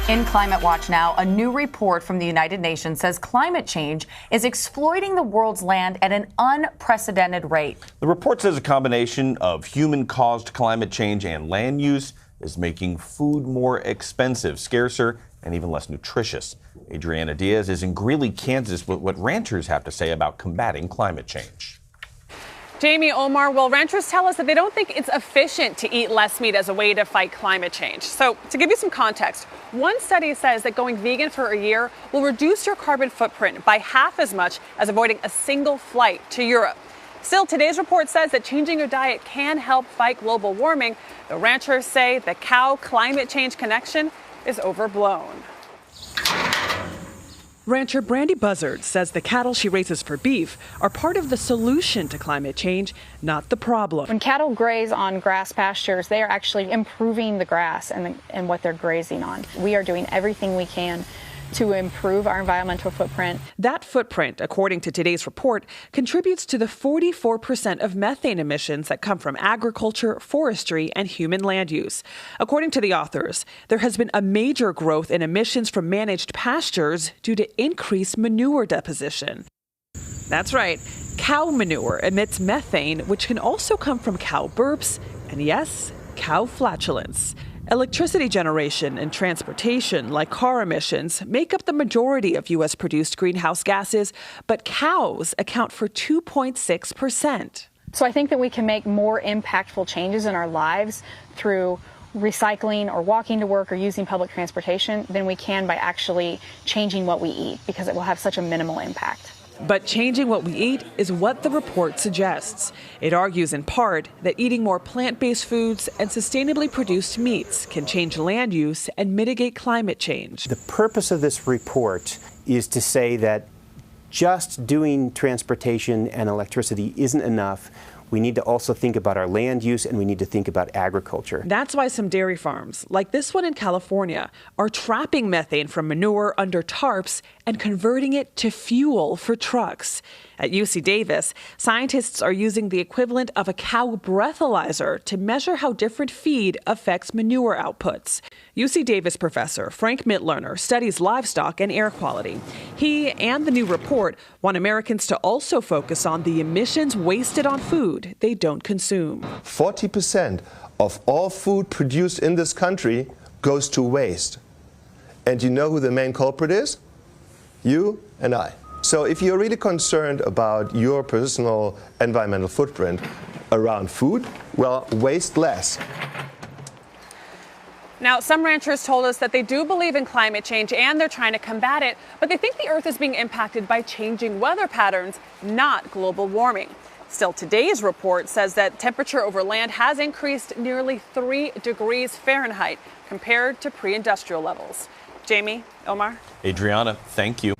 In Climate Watch now, a new report from the United Nations says climate change is exploiting the world's land at an unprecedented rate. The report says a combination of human-caused climate change and land use is making food more expensive, scarcer, and even less nutritious. Adriana Diaz is in Greeley, Kansas, with what ranchers have to say about combating climate change. Jamie, Omar, well, ranchers tell us that they don't think it's efficient to eat less meat as a way to fight climate change. So to give you some context, one study says that going vegan for a year will reduce your carbon footprint by half as much as avoiding a single flight to Europe. Still, today's report says that changing your diet can help fight global warming. The ranchers say the cow climate change connection is overblown. Rancher Brandy Buzzard says the cattle she raises for beef are part of the solution to climate change, not the problem. When cattle graze on grass pastures, they are actually improving the grass and what they're grazing on. We are doing everything we can to improve our environmental footprint. That footprint, according to today's report, contributes to the 44% of methane emissions that come from agriculture, forestry, and human land use. According to the authors, there has been a major growth in emissions from managed pastures due to increased manure deposition. That's right, cow manure emits methane, which can also come from cow burps and, yes, cow flatulence. Electricity generation and transportation, like car emissions, make up the majority of U.S. produced greenhouse gases, but cows account for 2.6%. So I think that we can make more impactful changes in our lives through recycling or walking to work or using public transportation than we can by actually changing what we eat, because it will have such a minimal impact. But changing what we eat is what the report suggests. It argues in part that eating more plant-based foods and sustainably produced meats can change land use and mitigate climate change. The purpose of this report is to say that just doing transportation and electricity isn't enough. We need to also think about our land use, and we need to think about agriculture. That's why some dairy farms, like this one in California, are trapping methane from manure under tarps and converting it to fuel for trucks. At UC Davis, scientists are using the equivalent of a cow breathalyzer to measure how different feed affects manure outputs. UC Davis professor Frank Mitlerner studies livestock and air quality. He and the new report want Americans to also focus on the emissions wasted on food they don't consume. 40% of all food produced in this country goes to waste. And you know who the main culprit is? You and I. So if you're really concerned about your personal environmental footprint around food, well, waste less. Now, some ranchers told us that they do believe in climate change and they're trying to combat it, but they think the Earth is being impacted by changing weather patterns, not global warming. Still, today's report says that temperature over land has increased nearly 3 degrees Fahrenheit compared to pre-industrial levels. Jamie, Omar? Adriana, thank you.